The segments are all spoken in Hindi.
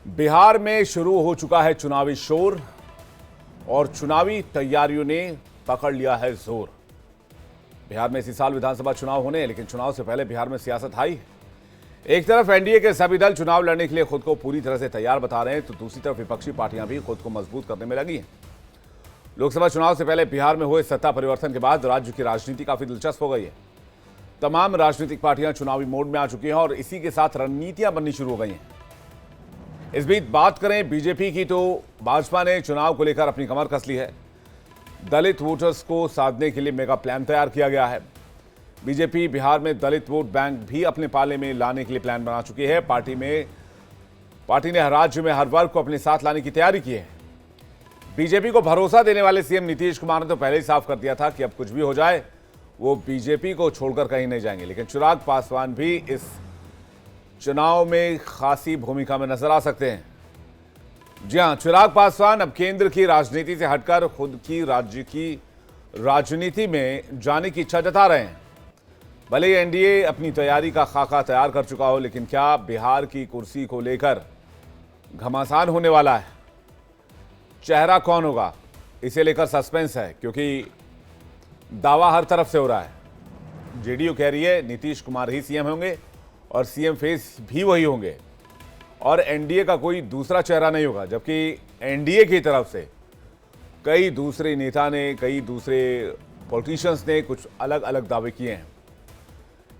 बिहार में शुरू हो चुका है चुनावी शोर और चुनावी तैयारियों ने पकड़ लिया है जोर। बिहार में इसी साल विधानसभा चुनाव होने हैं, लेकिन चुनाव से पहले बिहार में सियासत हाई है। एक तरफ एनडीए के सभी दल चुनाव लड़ने के लिए खुद को पूरी तरह से तैयार बता रहे हैं, तो दूसरी तरफ विपक्षी पार्टियां भी खुद को मजबूत करने में लगी हैं। लोकसभा चुनाव से पहले बिहार में हुए सत्ता परिवर्तन के बाद राज्य की राजनीति काफी दिलचस्प हो गई है। तमाम राजनीतिक पार्टियां चुनावी मोड में आ चुकी हैं और इसी के साथ रणनीतियां बननी शुरू हो गई हैं। इस बीच बात करें बीजेपी की, तो भाजपा ने चुनाव को लेकर अपनी कमर कस ली है। दलित वोटर्स को साधने के लिए मेगा प्लान तैयार किया गया है। बीजेपी बिहार में दलित वोट बैंक भी अपने पाले में लाने के लिए प्लान बना चुकी है। पार्टी ने हर राज्य में हर वर्ग को अपने साथ लाने की तैयारी की है। बीजेपी को भरोसा देने वाले सीएम नीतीश कुमार ने तो पहले ही साफ कर दिया था कि अब कुछ भी हो जाए वो बीजेपी को छोड़कर कहीं नहीं जाएंगे, लेकिन चिराग पासवान भी इस चुनाव में खासी भूमिका में नजर आ सकते हैं। जी हां, चिराग पासवान अब केंद्र की राजनीति से हटकर खुद की राज्य की राजनीति में जाने की इच्छा जता रहे हैं। भले ही एनडीए अपनी तैयारी का खाका तैयार कर चुका हो, लेकिन क्या बिहार की कुर्सी को लेकर घमासान होने वाला है? चेहरा कौन होगा, इसे लेकर सस्पेंस है, क्योंकि दावा हर तरफ से हो रहा है। जेडीयू कह रही है नीतीश कुमार ही सीएम होंगे और सीएम फेस भी वही होंगे और एनडीए का कोई दूसरा चेहरा नहीं होगा, जबकि एनडीए की तरफ से कई दूसरे नेता ने, कई दूसरे पॉलिटिशियंस ने कुछ अलग अलग दावे किए हैं।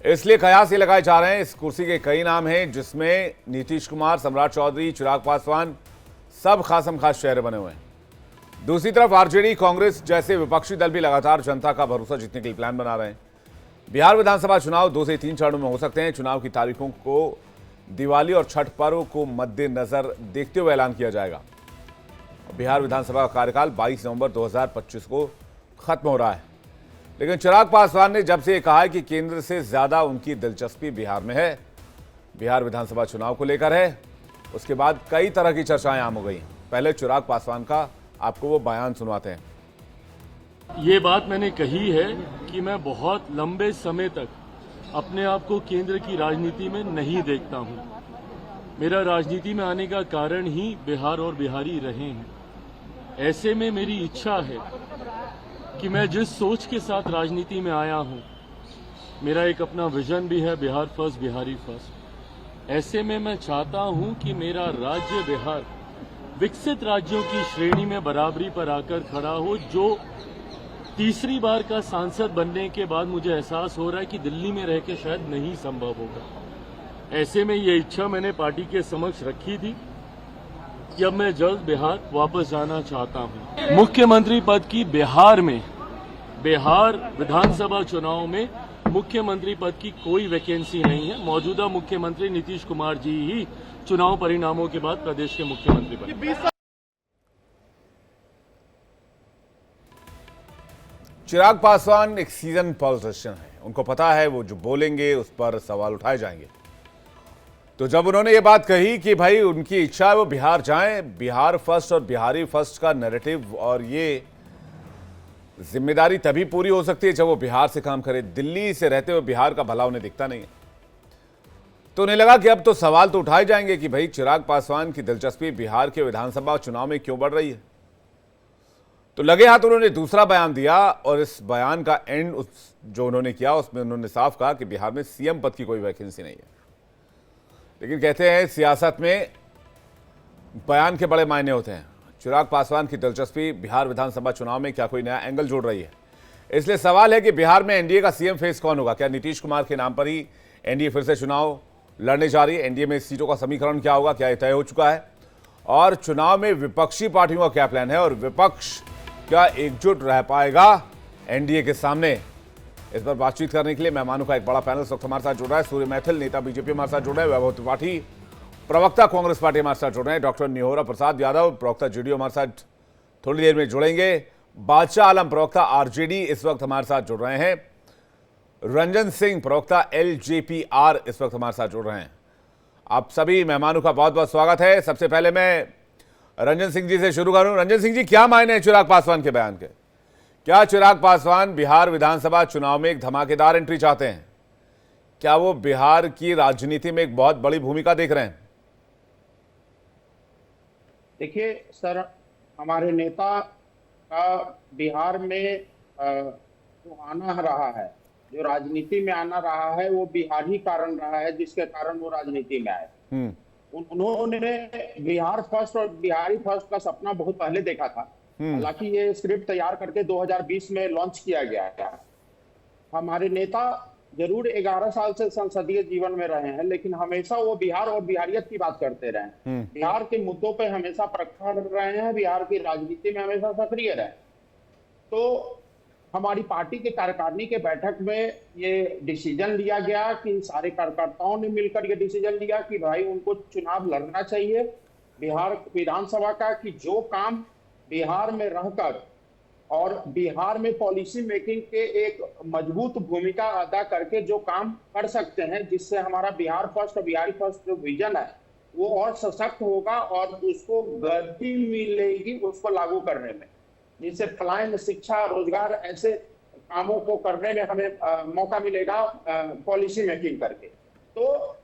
इसलिए कयास ये लगाए जा रहे हैं, इस कुर्सी के कई नाम हैं जिसमें नीतीश कुमार, सम्राट चौधरी, चिराग पासवान सब खासम खास चेहरे बने हुए हैं। दूसरी तरफ आरजेडी, कांग्रेस जैसे विपक्षी दल भी लगातार जनता का भरोसा जीतने के लिए प्लान बना रहे हैं। बिहार विधानसभा चुनाव 2 से 3 चरणों में हो सकते हैं। चुनाव की तारीखों को दिवाली और छठ पर्व को मद्देनजर देखते हुए ऐलान किया जाएगा। बिहार विधानसभा का कार्यकाल 22 नवंबर 2025 को खत्म हो रहा है, लेकिन चिराग पासवान ने जब से ये कहा है कि केंद्र से ज्यादा उनकी दिलचस्पी बिहार में है, बिहार विधानसभा चुनाव को लेकर है, उसके बाद कई तरह की चर्चाएं आम हो गई। पहले चिराग पासवान का आपको वो बयान सुनवाते हैं। ये बात मैंने कही है कि मैं बहुत लंबे समय तक अपने आप को केंद्र की राजनीति में नहीं देखता हूं। मेरा राजनीति में आने का कारण ही बिहार और बिहारी रहे हैं। ऐसे में मेरी इच्छा है कि मैं जिस सोच के साथ राजनीति में आया हूं, मेरा एक अपना विजन भी है, बिहार फर्स्ट, बिहारी फर्स्ट। ऐसे में मैं चाहता हूं कि मेरा राज्य बिहार विकसित राज्यों की श्रेणी में बराबरी पर आकर खड़ा हो, जो तीसरी बार का सांसद बनने के बाद मुझे एहसास हो रहा है कि दिल्ली में रह के शायद नहीं संभव होगा। ऐसे में ये इच्छा मैंने पार्टी के समक्ष रखी थी कि अब मैं जल्द बिहार वापस जाना चाहता हूं। मुख्यमंत्री पद की बिहार विधानसभा चुनाव में मुख्यमंत्री पद की कोई वैकेंसी नहीं है। मौजूदा मुख्यमंत्री नीतीश कुमार जी ही चुनाव परिणामों के बाद प्रदेश के मुख्यमंत्री बने। चिराग पासवान एक सीजन पॉलिटिशियन है, उनको पता है वो जो बोलेंगे उस पर सवाल उठाए जाएंगे। तो जब उन्होंने ये बात कही कि भाई उनकी इच्छा है वो बिहार जाएं, बिहार फर्स्ट और बिहारी फर्स्ट का नैरेटिव और ये जिम्मेदारी तभी पूरी हो सकती है जब वो बिहार से काम करे। दिल्ली से रहते हुए बिहार का भला उन्हें दिखता नहीं है, तो उन्हें लगा कि अब तो सवाल तो उठाए जाएंगे कि भाई चिराग पासवान की दिलचस्पी बिहार के विधानसभा चुनाव में क्यों बढ़ रही है। तो लगे हाथ उन्होंने दूसरा बयान दिया और इस बयान का एंड जो उन्होंने किया उसमें उन्होंने साफ कहा कि बिहार में सीएम पद की कोई वैकेंसी नहीं है। लेकिन कहते हैं सियासत में बयान के बड़े मायने होते हैं। चिराग पासवान की दिलचस्पी बिहार विधानसभा चुनाव में क्या कोई नया एंगल जोड़ रही है? इसलिए सवाल है कि बिहार में एनडीए का सीएम फेस कौन होगा? क्या नीतीश कुमार के नाम पर ही एनडीए फिर से चुनाव लड़ने जा रही है? एनडीए में सीटों का समीकरण क्या होगा? क्या यह तय हो चुका है? और चुनाव में विपक्षी पार्टियों का क्या प्लान है और विपक्ष क्या एकजुट रह पाएगा एनडीए के सामने? इस पर बातचीत करने के लिए मेहमानों का एक बड़ा पैनल इस वक्त हमारे साथ जुड़ रहा है। सूर्य मैथिल, नेता बीजेपी हमारे साथ जुड़ रहे हैं। वैभव त्रिपाठी, प्रवक्ता कांग्रेस पार्टी हमारे साथ जुड़ रहे हैं। डॉक्टर निहोरा प्रसाद यादव, प्रवक्ता जेडीयू हमारे साथ थोड़ी देर में जुड़ेंगे। बादशाह आलम, प्रवक्ता आरजेडी इस वक्त हमारे साथ जुड़ रहे हैं। रंजन सिंह, प्रवक्ता एलजेपीआर इस वक्त हमारे साथ जुड़ रहे हैं। आप सभी मेहमानों का बहुत बहुत स्वागत है। सबसे पहले मैं रंजन सिंह जी से शुरू करूं। रंजन सिंह जी, क्या मायने हैं चिराग पासवान के बयान के? क्या चिराग पासवान बिहार विधानसभा चुनाव में एक धमाकेदार एंट्री चाहते हैं? क्या वो बिहार की राजनीति में एक बहुत बड़ी भूमिका देख रहे हैं? देखिए सर, हमारे नेता का बिहार में जो आना रहा है, जो राजनीति में आना रहा है, वो बिहार ही कारण रहा है जिसके कारण वो राजनीति में आए। हम्म। उन्होंने बिहार फर्स्ट और बिहारी फर्स्ट का सपना बहुत पहले देखा था। हालांकि ये स्क्रिप्ट तैयार करके 2020 में लॉन्च किया गया है। हमारे नेता जरूर 11 साल से संसदीय जीवन में रहे हैं, लेकिन हमेशा वो बिहार और बिहारियत की बात करते रहे हैं। बिहार के मुद्दों पे हमेशा प्रखर रहे हैं, बिहार की राजनीति में हमेशा सक्रिय रहे। तो हमारी पार्टी के कार्यकारिणी के बैठक में ये डिसीजन लिया गया कि सारे कार्यकर्ताओं ने मिलकर ये डिसीजन लिया कि भाई उनको चुनाव लड़ना चाहिए बिहार विधानसभा का, कि जो काम बिहार में रहकर और बिहार में पॉलिसी मेकिंग के एक मजबूत भूमिका अदा करके जो काम कर सकते हैं, जिससे हमारा बिहार फर्स्ट और बिहारी फर्स्ट जो विजन है वो और सशक्त होगा और उसको गति मिलेगी उसको लागू करने में, जिससे पलायन, शिक्षा, रोजगार ऐसे कामों को करने में हमें मौका मिलेगा पॉलिसी मेकिंग करके। तो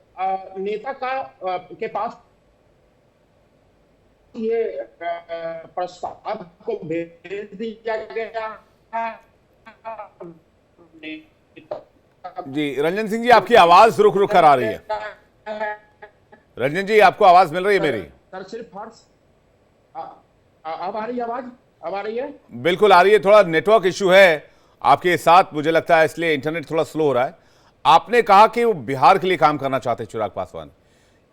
नेता के पास ये प्रस्ताव को भेज दिया गया। जी रंजन सिंह जी, आपकी आवाज रुक रुक कर आ रही है। रंजन जी, आपको आवाज मिल रही है मेरी? सर सिर्फ अब आ रही है आवाज? अब आ रही है? बिल्कुल आ रही है। थोड़ा नेटवर्क इशू है आपके साथ मुझे लगता है, इसलिए इंटरनेट थोड़ा स्लो हो रहा है। आपने कहा कि वो बिहार के लिए काम करना चाहते हैं चिराग पासवान।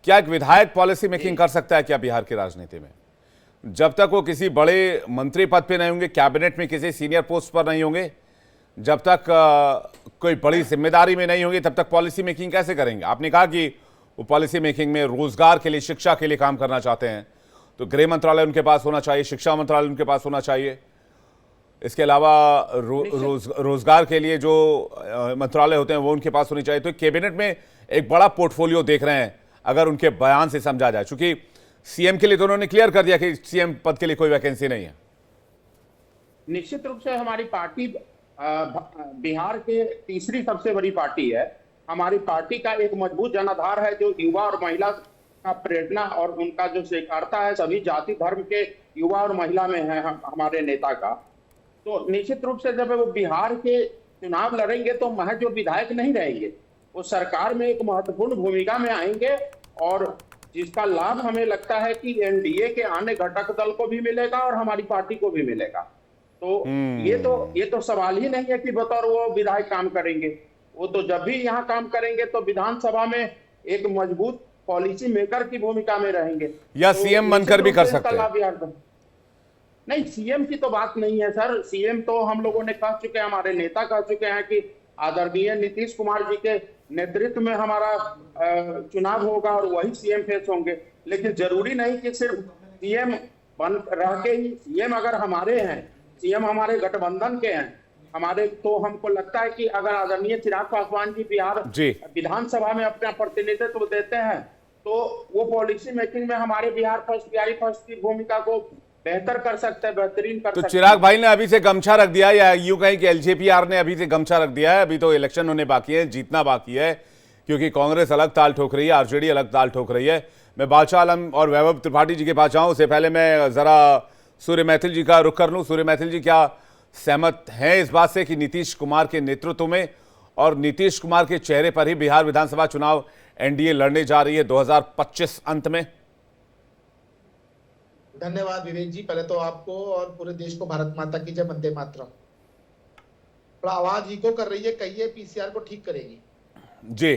क्या एक विधायक पॉलिसी मेकिंग कर सकता है क्या बिहार की राजनीति में? जब तक वो किसी बड़े मंत्री पद पे नहीं होंगे, कैबिनेट में किसी सीनियर पोस्ट पर नहीं होंगे, जब तक कोई बड़ी जिम्मेदारी में नहीं होंगे, तब तक पॉलिसी मेकिंग कैसे करेंगे? आपने कहा कि वो पॉलिसी मेकिंग में रोजगार के लिए, शिक्षा के लिए काम करना चाहते हैं, तो गृह मंत्रालय उनके पास होना चाहिए, शिक्षा मंत्रालय उनके पास होना चाहिए। इसके अलावा रोजगार के लिए जो मंत्रालय होते हैं वो उनके पास होनी चाहिए। तो कैबिनेट में एक बड़ा पोर्टफोलियो देख रहे हैं अगर उनके बयान से समझा जाए, क्योंकि सीएम के लिए तो उन्होंने क्लियर कर दिया कि सीएम पद के लिए कोई वैकेंसी नहीं है। निश्चित रूप से हमारी पार्टी बिहार के तीसरी सबसे बड़ी पार्टी है। हमारी पार्टी का एक मजबूत जनाधार है जो युवा और महिला का प्रेरणा और उनका जो स्वीकारता है सभी जाति धर्म के युवा और महिला में है हमारे नेता का। तो निश्चित रूप से जब वो बिहार के चुनाव लड़ेंगे तो महज जो विधायक नहीं रहेंगे, वो सरकार में एक महत्वपूर्ण भूमिका में आएंगे और जिसका लाभ हमें लगता है कि एनडीए के अन्य घटक दल को भी मिलेगा और हमारी पार्टी को भी मिलेगा। तो ये तो सवाल ही नहीं है कि बतौर वो विधायक काम करेंगे। वो तो जब भी यहाँ काम करेंगे तो विधानसभा में एक मजबूत पॉलिसी मेकर की भूमिका में रहेंगे, या तो सीएम बनकर भी कर सकते हैं। नहीं, सीएम की तो बात नहीं है सर। सीएम तो हम लोगों ने कह चुके हैं, हमारे नेता कह चुके हैं कि आदरणीय नीतीश कुमार जी के नेतृत्व में हमारा चुनाव होगा और वही सीएम फेस होंगे। लेकिन जरूरी नहीं कि सिर्फ सीएम बन रह के ही, सीएम अगर हमारे हैं, सीएम हमारे गठबंधन के हैं हमारे, तो हमको लगता है कि अगर आदरणीय चिराग पासवान जी बिहार विधानसभा में अपना प्रतिनिधित्व देते हैं तो वो पॉलिसी मेकिंग में हमारे बिहार फर्स्ट, बिहारी फर्स्ट की भूमिका को बेहतर कर सकते हैं, बेहतरीन कर सकते हैं। तो चिराग भाई ने अभी से गमछा रख दिया, या यूं कहें कि एलजेपीआर ने अभी से गमछा रख दिया है? अभी तो इलेक्शन होने बाकी है, जीतना बाकी है, क्योंकि कांग्रेस अलग ताल ठोक रही है, आरजेडी अलग ताल ठोक रही है। मैं बादशाह आलम और वैभव त्रिपाठी जी के पास जाऊं, उससे पहले मैं जरा सूर्य मैथिल जी का रुख कर लूं। सूर्य मैथिल जी, क्या सहमत हैं इस बात से कि नीतीश कुमार के नेतृत्व में और नीतीश कुमार के चेहरे पर ही बिहार विधानसभा चुनाव एनडीए लड़ने जा रही है 2025 अंत में? धन्यवाद विवेक जी। पहले तो आपको और पूरे देश को भारत माता की जय, वंदे मातरम। थोड़ा आवाज इको कर रही है, कहिए पीसीआर को ठीक करेगी जी।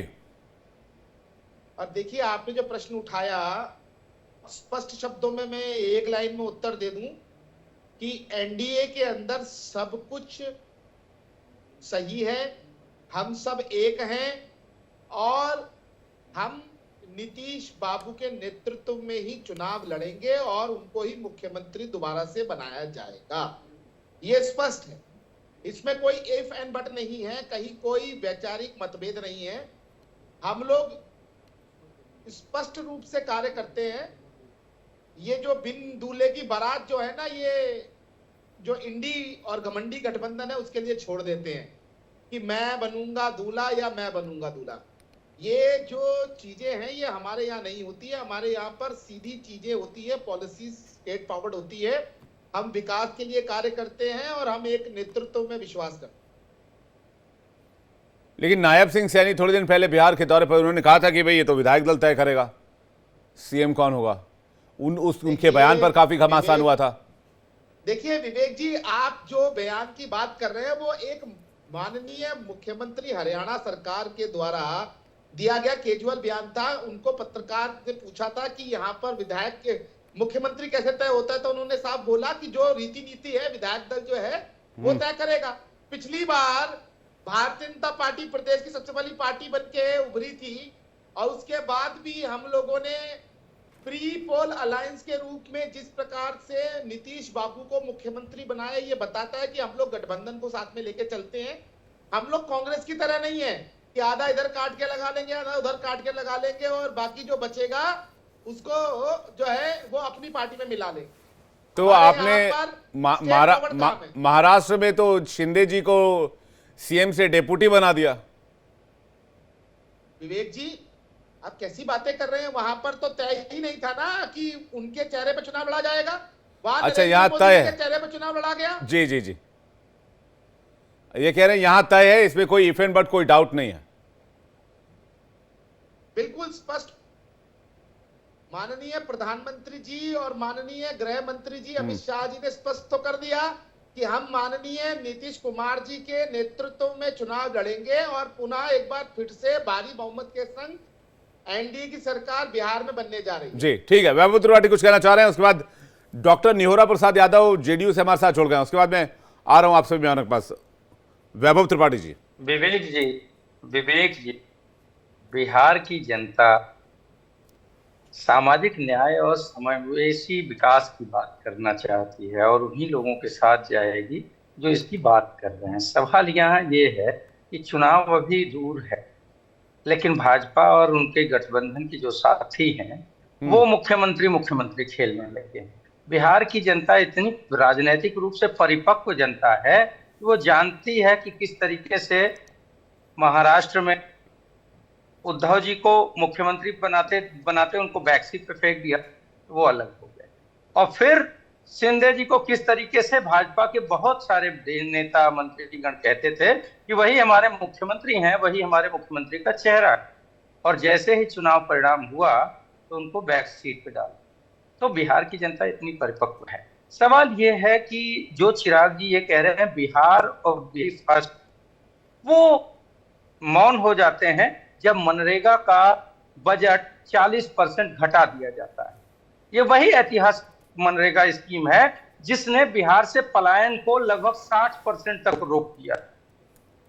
और देखिए, आपने जो प्रश्न उठाया, स्पष्ट शब्दों में मैं एक लाइन में उत्तर दे दूं कि एनडीए के अंदर सब कुछ सही है, हम सब एक हैं और हम नीतीश बाबू के नेतृत्व में ही चुनाव लड़ेंगे और उनको ही मुख्यमंत्री दोबारा से बनाया जाएगा। ये स्पष्ट है, इसमें कोई इफ एंड बट नहीं है, कहीं कोई वैचारिक मतभेद नहीं है। हम लोग स्पष्ट रूप से कार्य करते हैं। ये जो बिन दूल्हे की बारात जो है ना, ये जो इंडी और घमंडी गठबंधन है उसके लिए छोड़ देते हैं कि मैं बनूंगा दूल्हा या मैं बनूंगा दूल्हा। ये जो चीजें हैं ये हमारे यहाँ नहीं होती है। हमारे यहाँ पर सीधी चीजें होती है, पॉलिसी स्ट्रेट फॉरवर्ड होती है। हम विकास के लिए कार्य करते हैं और हम एक नेतृत्व में विश्वास करते हैं। लेकिन नायब सिंह सैनी थोड़े दिन पहले बिहार के दौरे पर उन्होंने कहा था कि भाई ये तो विधायक दल तय करेगा सीएम कौन होगा। उनके बयान पर काफी घमासान हुआ था। देखिए विवेक जी, आप जो बयान की बात कर रहे हैं वो एक माननीय मुख्यमंत्री हरियाणा सरकार के द्वारा दिया गया कैजुअल बयान था। उनको पत्रकार ने पूछा था कि यहाँ पर विधायक के मुख्यमंत्री कैसे तय होता है, तो उन्होंने साफ बोला कि जो रीति नीति है विधायक दल जो है वो तय करेगा। पिछली बार भारतीय जनता पार्टी प्रदेश की सबसे बड़ी पार्टी बन के उभरी थी और उसके बाद भी हम लोगों ने प्री पोल अलायंस के रूप में जिस प्रकार से नीतीश बाबू को मुख्यमंत्री बनाया, ये बताता है कि हम लोग गठबंधन को साथ में लेके चलते हैं। हम लोग कांग्रेस की तरह नहीं है कि आधा इधर काट के लगा लेंगे आधा उधर काट के लगा लेंगे और बाकी जो बचेगा उसको जो है वो अपनी पार्टी में मिला लेंगे। तो आपने महाराष्ट्र में तो शिंदे जी को सीएम से डेप्यूटी बना दिया। विवेक जी, आप कैसी बातें कर रहे हैं? वहां पर तो तय ही नहीं था ना कि उनके चेहरे पर चुनाव लड़ा जाएगा। अच्छा, यहाँ तय है, चेहरे पर चुनाव लड़ा गया। जी जी जी, ये कह रहे हैं यहाँ तय है, इसमें कोई इफ एंड बट कोई डाउट नहीं है। बिल्कुल स्पष्ट माननीय प्रधानमंत्री जी और माननीय गृह मंत्री जी अमित शाह जी ने स्पष्ट तो कर दिया कि हम माननीय नीतीश कुमार जी के नेतृत्व में चुनाव लड़ेंगे और पुनः एक बार फिर से भारी बहुमत के संग एनडीए की सरकार बिहार में बनने जा रही है। जी ठीक है, वैभव त्रिपाठी कुछ कहना चाह रहे हैं, उसके बाद डॉक्टर निहोरा प्रसाद यादव जेडीयू से हमारे साथ जुड़ गए, उसके बाद मैं आ रहा हूं आपसे बयान के पास। वैभव त्रिपाठी जी। विवेक जी, बिहार की जनता सामाजिक न्याय और समावेशी विकास की बात करना चाहती है और उन्हीं लोगों के साथ जाएगी जो इसकी बात कर रहे हैं। सवाल यहाँ ये है कि चुनाव अभी दूर है, लेकिन भाजपा और उनके गठबंधन के जो साथी हैं वो मुख्यमंत्री खेलने लगे हैं। बिहार की जनता इतनी राजनीतिक रूप से परिपक्व जनता है कि वो जानती है कि किस तरीके से महाराष्ट्र में उद्धव जी को मुख्यमंत्री बनाते उनको बैकसीट पे फेंक दिया, वो अलग हो गए। और फिर शिंदे जी को किस तरीके से भाजपा के बहुत सारे नेता मंत्रीगण कहते थे कि वही हमारे मुख्यमंत्री हैं, वही हमारे मुख्यमंत्री का चेहरा है, और जैसे ही चुनाव परिणाम हुआ तो उनको बैक सीट पे डाला। तो बिहार की जनता इतनी परिपक्व है। सवाल ये है कि जो चिराग जी ये कह रहे हैं बिहार और बीस फर्स्ट, वो मौन हो जाते हैं जब मनरेगा का बजट 40% घटा दिया जाता है। ये वही ऐतिहासिक मनरेगा स्कीम है जिसने बिहार से पलायन को लगभग 60% तक रोक दिया।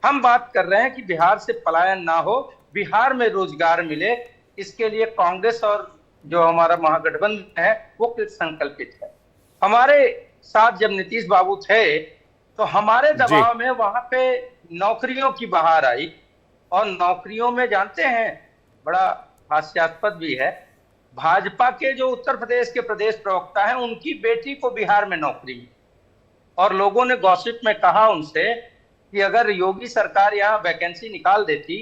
हम बात कर रहे हैं कि बिहार से पलायन ना हो, बिहार में रोजगार मिले, इसके लिए कांग्रेस और जो हमारा महागठबंधन है वो संकल्पित है। हमारे साथ जब नीतीश बाबू थे तो हमारे दबाव में वहां पे नौकरियों की बहार आई, और नौकरियों में जानते हैं बड़ा हास्यास्पद भी है, भाजपा के जो उत्तर प्रदेश के प्रदेश प्रवक्ता हैं उनकी बेटी को बिहार में नौकरी मिली, और लोगों ने गॉसिप में कहा उनसे कि अगर योगी सरकार यहाँ वैकेंसी निकाल देती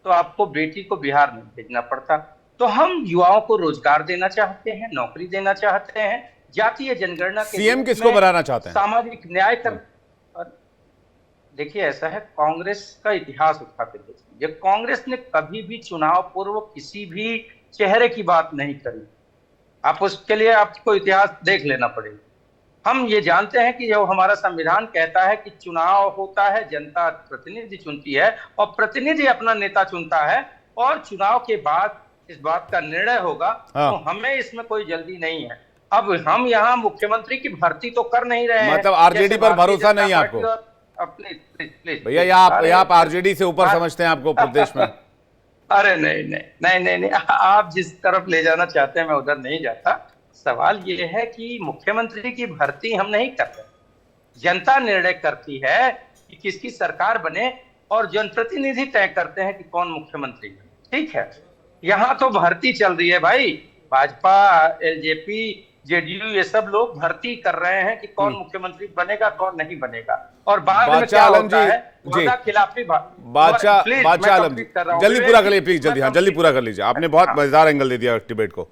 तो आपको बेटी को बिहार में भेजना पड़ता। तो हम युवाओं को रोजगार देना चाहते हैं, नौकरी देना चाहते हैं, जातीय जनगणना के सीएम किसको बनाना चाहते हैं, सामाजिक न्याय कर। देखिए ऐसा है, कांग्रेस का इतिहास उठा के देखिए, कांग्रेस ने कभी भी चुनाव पूर्व किसी भी चेहरे की बात नहीं करी। आप उसके लिए आपको इतिहास देख लेना पड़ेगा। हम ये जानते हैं कि जो हमारा संविधान कहता है कि चुनाव होता है, जनता प्रतिनिधि चुनती है और प्रतिनिधि अपना नेता चुनता है, और चुनाव के बाद इस बात का निर्णय होगा। तो हमें इसमें कोई जल्दी नहीं है। अब हम यहाँ मुख्यमंत्री की भर्ती तो कर नहीं रहे हैं, मतलब आरजेडी पर भरोसा नहीं है आपको? प्लीज भैया, आप आरजेडी से ऊपर समझते हैं आपको प्रदेश में? अरे नहीं, आप जिस तरफ ले जाना चाहते हैं मैं उधर नहीं जाता। सवाल ये है कि मुख्यमंत्री की भर्ती हम नहीं करते, जनता निर्णय करती है कि किसकी सरकार बने, और जनप्रतिनिधि तय करते हैं कि कौन मुख्यमंत्री बने। ठीक है, यहाँ तो भर्ती चल रही है भाई, भाजपा, एलजेपी, जेडीयू ये सब लोग भर्ती कर रहे हैं कि कौन मुख्यमंत्री बनेगा कौन नहीं बनेगा, और बाद में क्या होता है वादा खिलाफी। बादशाह आलम जी जल्दी पूरा कर लीजिए प्लीज, जल्दी, हाँ जल्दी पूरा कर लीजिए, आपने बहुत मजेदार एंगल दे दिया डिबेट को।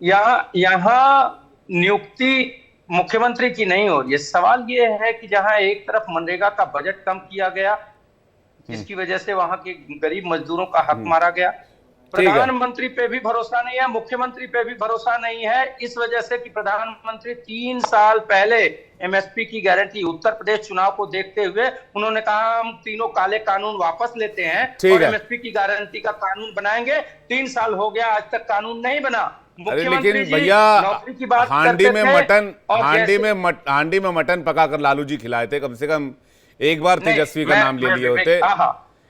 यहाँ नियुक्ति मुख्यमंत्री की नहीं हो रही है। सवाल ये है कि जहां एक तरफ मनरेगा का बजट कम किया गया, जिसकी वजह से वहां के गरीब मजदूरों का हक मारा गया, प्रधानमंत्री पे भी भरोसा नहीं है, मुख्यमंत्री पे भी भरोसा नहीं है, इस वजह से कि प्रधानमंत्री 3 साल पहले एमएसपी की गारंटी उत्तर प्रदेश चुनाव को देखते हुए उन्होंने कहा हम तीनों काले कानून वापस लेते हैं और एमएसपी की गारंटी का कानून बनाएंगे। 3 साल हो गया, आज तक कानून नहीं बना। लेकिन भैया हांडी में मटन पकाकर लालू जी खिलाए थे, कम से कम एक बार तेजस्वी का नाम ले लिए होते,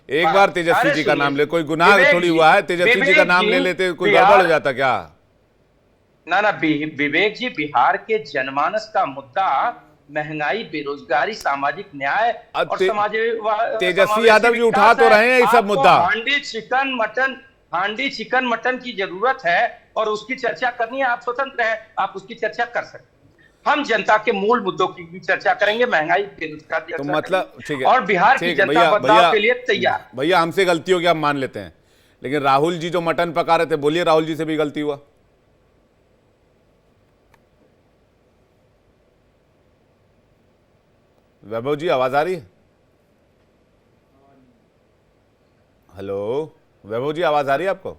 एक बार तेजस्वी जी का नाम ले, कोई गुनाह थोड़ी हुआ है, तेजस्वी जी का नाम ले लेते कोई गड़बड़ हो जाता क्या? ना विवेक जी, बिहार के जनमानस का मुद्दा महंगाई, बेरोजगारी, सामाजिक न्याय और तेजस्वी यादव जी उठा तो रहे हैं ये सब मुद्दा। हांडी चिकन मटन की जरूरत है और उसकी चर्चा करनी है, आप स्वतंत्र हैं, आप उसकी चर्चा कर सकते हैं। हम जनता के मूल मुद्दों की भी चर्चा करेंगे, महंगाई, बेरोजगारी, तो मतलब ठीक है, और बिहार की जनता बदलाव के लिए तैयार। भैया हमसे गलती हो गया, हम मान लेते हैं, लेकिन राहुल जी जो मटन पका रहे थे, बोलिए राहुल जी से भी गलती हुआ? वैभव जी आवाज आ रही है? हेलो वैभव जी आवाज आ रही है आपको?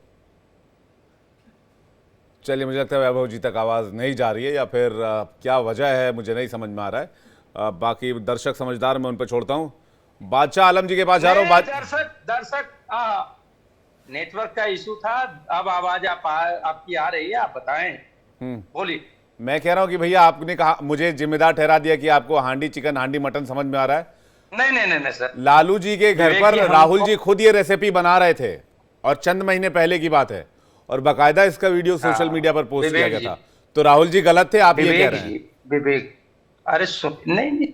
चलिए, मुझे लगता है वैभव जी तक आवाज़ नहीं जा रही है, या फिर क्या वजह है मुझे नहीं समझ में आ रहा है। बाकी दर्शक समझदार, मैं उन पर छोड़ता हूँ। बादशाह आलम जी के पास जा रहा हूँ। दर्शक नेटवर्क का इशू था, अब आवाज आपकी आ रही है, आप बताएं, बोलिए। मैं कह रहा हूँ कि भैया आपने कहा, मुझे जिम्मेदार ठहरा दिया कि आपको हांडी चिकन, हांडी मटन समझ में आ रहा है। नहीं सर, लालू जी के घर पर राहुल जी खुद ये रेसिपी बना रहे थे, और चंद महीने पहले की बात है, और बाकायदा इसका वीडियो सोशल मीडिया पर पोस्ट किया गया था। तो राहुल जी गलत थे, आप ये कह रहे हैं? विवेक, अरे नहीं,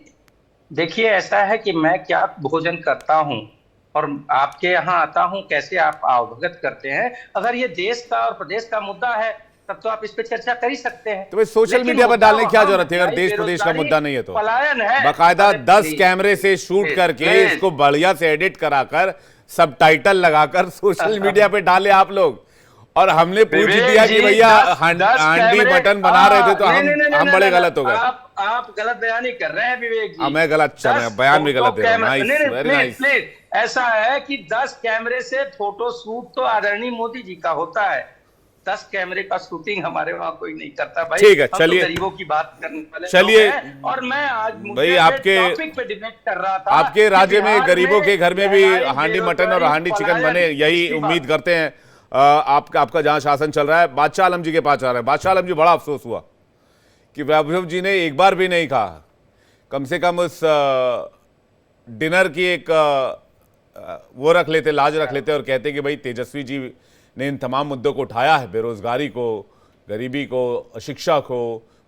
देखिए ऐसा है कि मैं क्या भोजन करता हूं और आपके यहाँ आता हूं, कैसे आप अवगत करते हैं। अगर ये देश का और प्रदेश का मुद्दा है तब तो आप इस पे चर्चा कर ही सकते हैं। तो सोशल मीडिया पर डालने की क्या जरूरत है? अगर देश प्रदेश का मुद्दा नहीं है तो पलायन है, बाकायदा 10 कैमरे से शूट करके इसको बढ़िया से एडिट कराकर सबटाइटल लगाकर सोशल मीडिया पे डाले आप लोग, और हमने पूछ दिया कि भैया हांडी मटन बना रहे थे, तो हम बड़े गलत हो गए। आप गलत बयानी कर रहे हैं विवेक जी। मैं गलत बयान भी गलत दे रहा हूं। ऐसा है कि 10 कैमरे से फोटो शूट तो आदरणीय मोदी जी का होता है, 10 कैमरे का शूटिंग हमारे वहाँ कोई नहीं करता भाई। ठीक है, चलिए, तो गरीबों की बात करने वाले चलिए। और मैं आज भाई आपके टॉपिक पे डिबेट कर रहा था, आपके राज्य में गरीबों के घर में भी हांडी मटन और हांडी चिकन बने, यही उम्मीद करते हैं। आपका जहां शासन चल रहा है। बादशाह आलम जी के पास आ रहे हैं। बादशाह आलम जी, बड़ा अफसोस हुआ कि वैभव जी ने एक बार भी नहीं कहा, कम से कम उस डिनर की एक वो रख लेते, लाज रख लेते, और कहते कि भाई तेजस्वी जी ने इन तमाम मुद्दों को उठाया है, बेरोजगारी को, गरीबी को, शिक्षा को,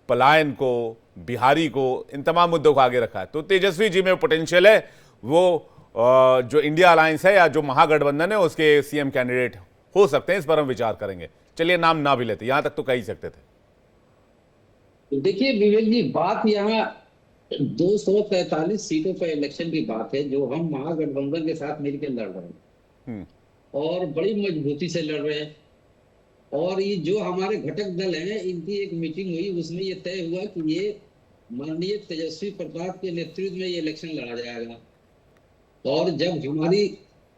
पलायन को, बिहारी को, इन तमाम मुद्दों को आगे रखा है। तो तेजस्वी जी में पोटेंशियल है, वो जो इंडिया अलायंस है या जो महागठबंधन है उसके सीएम कैंडिडेट हो सकते हैं। इस पर हम विचार करेंगे। चलिए, नाम ना भी लेते, यहां तक तो कह ही सकते थे। देखिए विवेक जी, बात यहाँ 243 सीटों पर इलेक्शन की बात है, जो हम महागठबंधन के साथ मिलकर लड़ रहे हैं और बड़ी मजबूती से लड़ रहे हैं। और ये जो हमारे घटक दल हैं, इनकी एक मीटिंग हुई, उसमें ये तय हुआ कि ये माननीय तेजस्वी प्रताप के नेतृत्व में ये इलेक्शन लड़ा जाएगा, और जब हमारी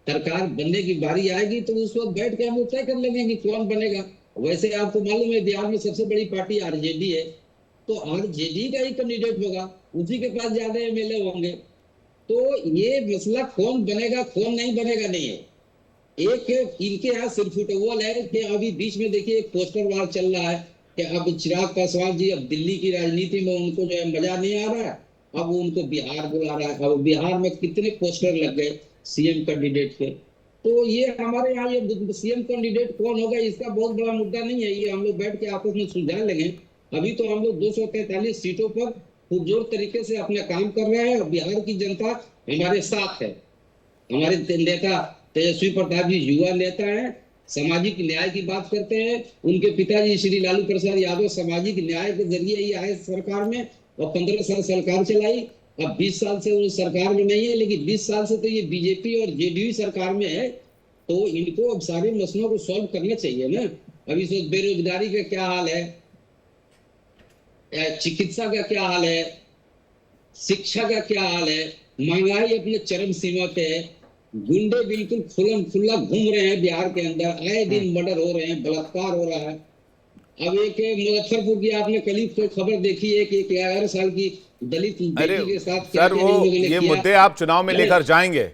सरकार बनने की बारी आएगी तो उस वक्त बैठ के हम तय कर लेंगे कि कौन बनेगा। वैसे आपको मालूम है बिहार में सबसे बड़ी पार्टी आरजेडी है, तो आरजेडी का ही कैंडिडेट होगा, उसी के पास ज्यादा एमएलए होंगे। तो ये मसला कौन बनेगा कौन नहीं बनेगा नहीं है। एक इनके यहाँ सिर्फ फुटबॉल है कि अभी बीच में देखिए एक पोस्टर वार चल रहा है कि अब चिराग पासवान जी अब दिल्ली की राजनीति में उनको जो है मजा नहीं आ रहा है, अब वो उनको बिहार बुला रहा है। अब बिहार में कितने पोस्टर लग गए सीएम कैंडिडेट के। तो ये हमारे यहाँ ये सीएम कैंडिडेट कौन होगा इसका बहुत बड़ा मुद्दा नहीं है, ये हम लोग बैठ के आपस में सुलझा लेंगे। अभी तो हम लोग 243 सीटों पर पुरजोर तरीके से अपना काम कर रहे हैं और बिहार की जनता हमारे साथ है। हमारे नेता तेजस्वी प्रताप जी युवा नेता है सामाजिक न्याय की बात करते हैं। उनके पिताजी श्री लालू प्रसाद यादव सामाजिक न्याय के जरिए ही आए सरकार में और 15 साल सरकार चलाई। अब 20 साल से वो सरकार में नहीं है, लेकिन 20 साल से तो ये बीजेपी और जेडीयू सरकार में है, तो इनको अब सारे मसलों को सॉल्व करना चाहिए ना। अभी तो बेरोजगारी का क्या हाल है, चिकित्सा का क्या हाल है, शिक्षा का क्या हाल है, महंगाई अपने चरम सीमा पे है, गुंडे बिल्कुल खुल्लम खुल्ला घूम रहे हैं बिहार के अंदर, आए दिन मर्डर हो रहे हैं, बलात्कार हो रहा है। अब एक मुजफ्फरपुर की आपने कल ही खबर देखी है कि 11 साल की दलित बेटी के साथ सर वो ये मुद्दे आप चुनाव में लेकर जाएंगे?